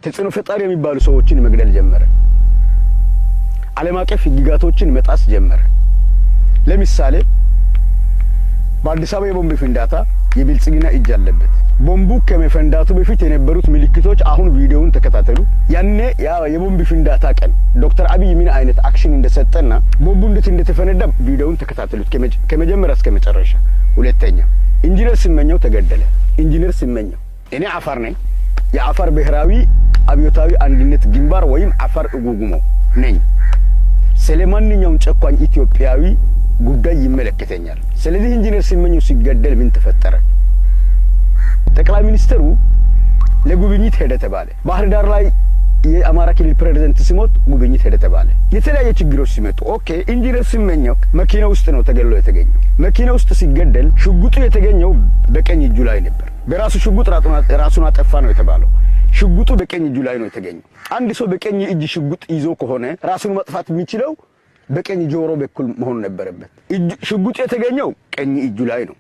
ተጽዕኖ ፈጣሪ የሚባሉ ሰዎችን መግደል ጀመረ። ዓለም አቀፍ ህግጋቶችን መጣስ ጀመረ። ለምሳሌ በአዲስ አበባ የቦምብ ፍንዳታ የብልጽግና እጅ አለበት። ቦምቡ ከመፈንዳቱ በፊት የነበሩት ምልክቶች አሁን ቪዲዮውን ተከታተሉ። ያኔ የቦምብ ፍንዳታ ቀን ዶክተር አብይ ምን አይነት አክሽን እንደሰጠና ቦምቡ እንዴት እንደተፈነዳ ቪዲዮውን ተከታተሉት ከመጀመሪያ እስከ መጨረሻ። ሁለተኛ ኢንጂነር ስመኘው ተገደለ። ኢንጂነር ስመኘው እኔ አፋር ነኝ። የአፋር ብሔራዊ አብዮታዊ አንድነት ግንባር ወይም አፋር እጉጉሞ ነኝ። ስለማንኛውም ጨቋኝ ኢትዮጵያዊ ጉዳይ ይመለከተኛል። ስለዚህ ኢንጂነር ስመኘው ሲገደል ምን ተፈጠረ? ጠቅላይ ሚኒስትሩ ለጉብኝት ሄደ ተባለ። ባህር ዳር ላይ የአማራ ክልል ፕሬዝዳንት ሲሞት ጉብኝት ሄደ ተባለ። የተለያየ ችግሮች ሲመጡ ኦኬ ኢንጂነር ስመኘው መኪና ውስጥ ነው ተገድሎ የተገኘው። መኪና ውስጥ ሲገደል ሽጉጡ የተገኘው በቀኝ እጁ ላይ ነበር። በራሱ ሽጉጥ ራሱን አጠፋ ነው የተባለው። ሽጉጡ በቀኝ እጁ ላይ ነው የተገኘው። አንድ ሰው በቀኝ እጅ ሽጉጥ ይዞ ከሆነ ራሱን ማጥፋት የሚችለው በቀኝ ጆሮ በኩል መሆን ነበረበት። ሽጉጡ የተገኘው ቀኝ እጁ ላይ ነው።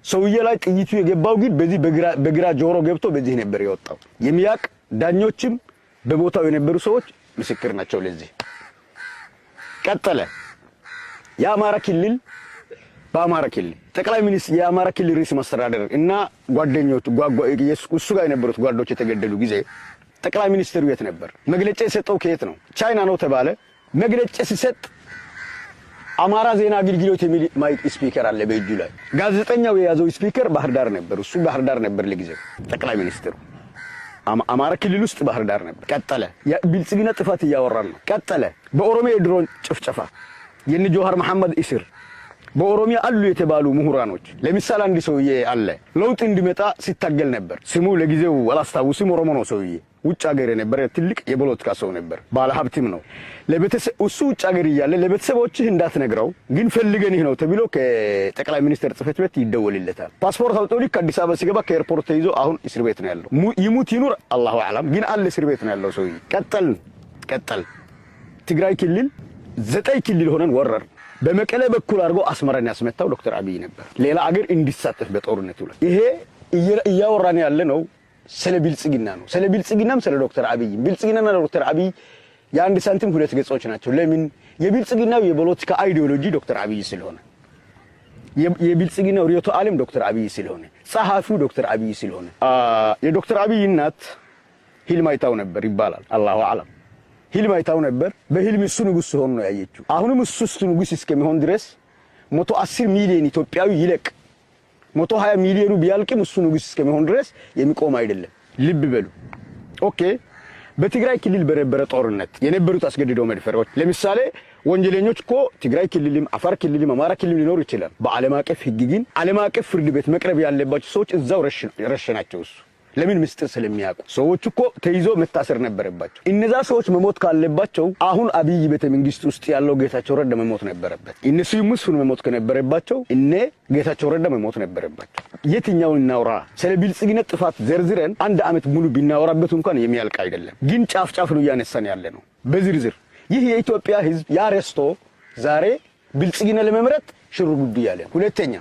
ሰውዬ ላይ ጥይቱ የገባው ግን በዚህ በግራ ጆሮ ገብቶ በዚህ ነበር የወጣው። የሚያቅ ዳኞችም በቦታው የነበሩ ሰዎች ምስክር ናቸው ለዚህ። ቀጠለ የአማራ ክልል በአማራ ክልል ጠቅላይ ሚኒስትር የአማራ ክልል ርዕሰ መስተዳድር እና ጓደኞቹ እሱ ጋር የነበሩት ጓዶች የተገደሉ ጊዜ ጠቅላይ ሚኒስትሩ የት ነበር? መግለጫ የሰጠው ከየት ነው? ቻይና ነው ተባለ። መግለጫ ሲሰጥ አማራ ዜና አገልግሎት የሚል ማይክ ስፒከር አለ በእጁ ላይ። ጋዜጠኛው የያዘው ስፒከር ባህር ዳር ነበር። እሱ ባህር ዳር ነበር ለጊዜው ጠቅላይ ሚኒስትሩ አማራ ክልል ውስጥ ባህር ዳር ነበር። ቀጠለ ብልጽግና ጥፋት እያወራን ነው። ቀጠለ በኦሮሚያ የድሮን ጭፍጨፋ የነ ጆሃር መሐመድ እስር በኦሮሚያ አሉ የተባሉ ምሁራኖች ለምሳሌ አንድ ሰውዬ አለ ለውጥ እንዲመጣ ሲታገል ነበር። ስሙ ለጊዜው አላስታውስም። ኦሮሞ ነው ሰውዬ። ውጭ ሀገር የነበረ ትልቅ የፖለቲካ ሰው ነበር። ባለ ሀብትም ነው። እሱ ውጭ ሀገር እያለ ለቤተሰቦችህ እንዳትነግረው ግን ፈልገንህ ነው ተብሎ ከጠቅላይ ሚኒስትር ጽሕፈት ቤት ይደወልለታል። ፓስፖርት አውጥቶ ልክ አዲስ አበባ ሲገባ ከኤርፖርት ተይዞ አሁን እስር ቤት ነው ያለው። ይሙት ይኑር አላሁ አዕለም፣ ግን አለ እስር ቤት ነው ያለው ሰውዬ። ቀጠል ትግራይ ክልል 9 ክልል ሆነን ወረር በመቀለ በኩል አድርጎ አስመራን ያስመታው ዶክተር አብይ ነበር። ሌላ አገር እንዲሳተፍ በጦርነቱ ላይ ይሄ እያወራን ያለ ነው። ስለ ብልጽግና ነው። ስለ ብልጽግናም ስለ ዶክተር አብይ ብልጽግናና ዶክተር አብይ የአንድ ሳንቲም ሁለት ገጾች ናቸው። ለምን? የብልጽግናው የፖለቲካ አይዲዮሎጂ ዶክተር አብይ ስለሆነ፣ የብልጽግናው ርዕዮተ ዓለም ዶክተር አብይ ስለሆነ፣ ጸሐፊው ዶክተር አብይ ስለሆነ። የዶክተር አብይ እናት ህልም አይታው ነበር ይባላል። አላሁ አዕለም። ህልም አይታው ነበር። በህልም እሱ ንጉስ ሆኖ ነው ያየችው። አሁንም እሱ ንጉስ እስከሚሆን ድረስ 110 ሚሊዮን ኢትዮጵያዊ ይለቅ 120 ሚሊዮኑ ቢያልቅም እሱ ንጉስ እስከሚሆን ድረስ የሚቆም አይደለም። ልብ በሉ። ኦኬ በትግራይ ክልል በነበረ ጦርነት የነበሩት አስገድደው መድፈሮች ለምሳሌ ወንጀለኞች እኮ ትግራይ ክልልም አፋር ክልልም አማራ ክልልም ሊኖሩ ይችላል። በዓለም አቀፍ ህግ ግን ዓለም አቀፍ ፍርድ ቤት መቅረብ ያለባቸው ሰዎች እዛው ረሸናቸው። እሱ ለምን? ምስጢር ስለሚያውቁ። ሰዎች እኮ ተይዞ መታሰር ነበረባቸው። እነዛ ሰዎች መሞት ካለባቸው አሁን አብይ ቤተ መንግስት ውስጥ ያለው ጌታቸው ረዳ መሞት ነበረበት። እነሱ ይሙስፉን መሞት ከነበረባቸው እነ ጌታቸው ረዳ መሞት ነበረባቸው። የትኛውን እናውራ? ስለ ብልጽግና ጥፋት ዘርዝረን 1 ዓመት ሙሉ ቢናወራበት እንኳን የሚያልቅ አይደለም። ግን ጫፍ ነው እያነሳን ያለ ነው በዝርዝር። ይህ የኢትዮጵያ ህዝብ ያረስቶ ዛሬ ብልጽግና ለመምረጥ ሽሩ ጉድ ያለ። ሁለተኛ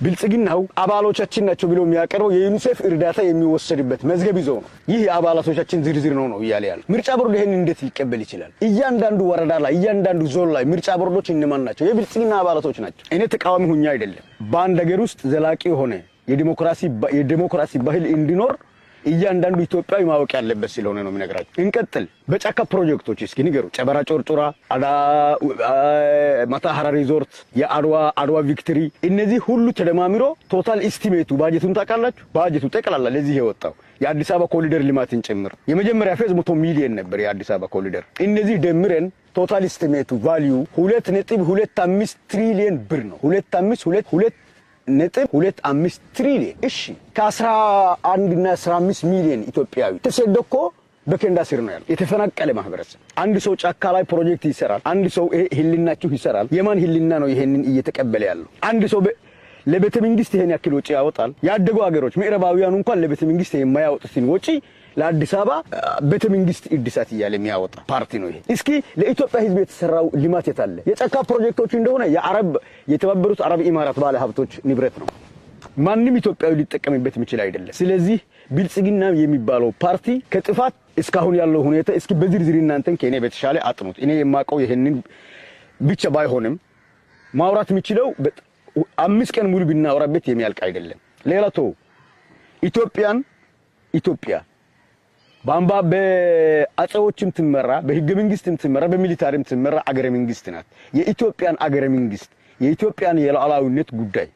ብልጽግናው አባሎቻችን ናቸው ብሎ የሚያቀርበው የዩኒሴፍ እርዳታ የሚወሰድበት መዝገብ ይዞ ነው። ይህ የአባላቶቻችን ዝርዝር ነው እያለ ያለ። ምርጫ ቦርድ ይሄን እንዴት ሊቀበል ይችላል? እያንዳንዱ ወረዳ ላይ እያንዳንዱ ዞን ላይ ምርጫ ቦርዶች እነማን ናቸው? የብልጽግና አባላቶች ናቸው። እኔ ተቃዋሚ ሁኛ አይደለም። በአንድ ሀገር ውስጥ ዘላቂ የሆነ የዲሞክራሲ ባህል እንዲኖር እያንዳንዱ ኢትዮጵያዊ ማወቅ ያለበት ስለሆነ ነው የሚነግራችሁ። እንቀጥል። በጫካ ፕሮጀክቶች እስኪ ንገሩ። ጨበራ ጮርጮራ፣ ማታ ሀራሪ ሪዞርት፣ የአድዋ ቪክቶሪ፣ እነዚህ ሁሉ ተደማምሮ ቶታል ኢስቲሜቱ ባጀቱን ታውቃላችሁ? ባጀቱ ጠቅላላ ለዚህ የወጣው የአዲስ አበባ ኮሪደር ልማትን ጭምር የመጀመሪያ ፌዝ 100 ሚሊዮን ነበር የአዲስ አበባ ኮሪደር። እነዚህ ደምረን ቶታል ኢስቲሜቱ ቫልዩ 2.25 ትሪሊየን ብር ነው። 2.25 ትሪሊየን። እሺ ከ11 እና 15 ሚሊዮን ኢትዮጵያዊ ተሰደው እኮ በከንዳ ስር ነው ያለው የተፈናቀለ ማህበረሰብ። አንድ ሰው ጫካ ላይ ፕሮጀክት ይሰራል። አንድ ሰው ህልናችሁ ይሰራል። የማን ህልና ነው ይሄንን እየተቀበለ ያለው? አንድ ሰው ለቤተ መንግስት ይሄን ያክል ወጪ ያወጣል። ያደጉ ሀገሮች ምዕራባውያን እንኳን ለቤተ መንግስት የማያወጡትን ወጪ ለአዲስ አበባ ቤተ መንግስት እድሳት እያለ የሚያወጣ ፓርቲ ነው ይሄ። እስኪ ለኢትዮጵያ ህዝብ የተሰራው ልማት የታለ? የጫካ ፕሮጀክቶች እንደሆነ የተባበሩት አረብ ኢማራት ባለ ሀብቶች ንብረት ነው። ማንም ኢትዮጵያዊ ሊጠቀምበት የሚችል አይደለም። ስለዚህ ብልጽግና የሚባለው ፓርቲ ከጥፋት እስካሁን ያለው ሁኔታ እስኪ በዝርዝር እናንተን ከኔ በተሻለ አጥኑት። እኔ የማውቀው ይሄንን ብቻ ባይሆንም ማውራት የሚችለው 5 ቀን ሙሉ ብናወራበት የሚያልቅ አይደለም። ሌላቶ ኢትዮጵያ ባምባ በአጼዎችም ትመራ በህገ መንግስትም ትመራ በሚሊታሪም ትመራ አገረ መንግስት ናት። የኢትዮጵያን አገረ መንግስት የኢትዮጵያን የሉዓላዊነት ጉዳይ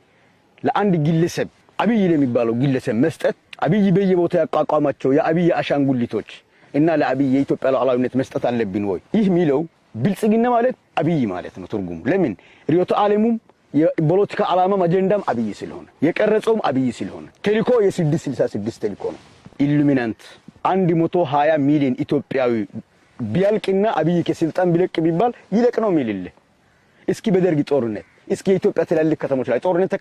ለአንድ ግለሰብ አብይ ለሚባለው ግለሰብ መስጠት አብይ በየቦታው ያቋቋማቸው የአብይ አሻንጉሊቶች እና ለአብይ የኢትዮጵያ ሉዓላዊነት መስጠት አለብን ወይ? ይህ ሚለው ብልጽግና ማለት አብይ ማለት ነው ትርጉሙ። ለምን ሪዮቶ ዓለሙም የፖለቲካ ዓላማም አጀንዳም አብይ ስለሆነ የቀረጸውም አብይ ስለሆነ ተልእኮ የ666 ተልእኮ ነው። ኢሉሚናንት 120 ሚሊዮን ኢትዮጵያዊ ቢያልቅና አብይ ከስልጣን ቢለቅ ቢባል ይለቅ ነው የሚልልህ። እስኪ በደርግ ጦርነት እስኪ የኢትዮጵያ ትላልቅ ከተሞች ላይ ጦርነት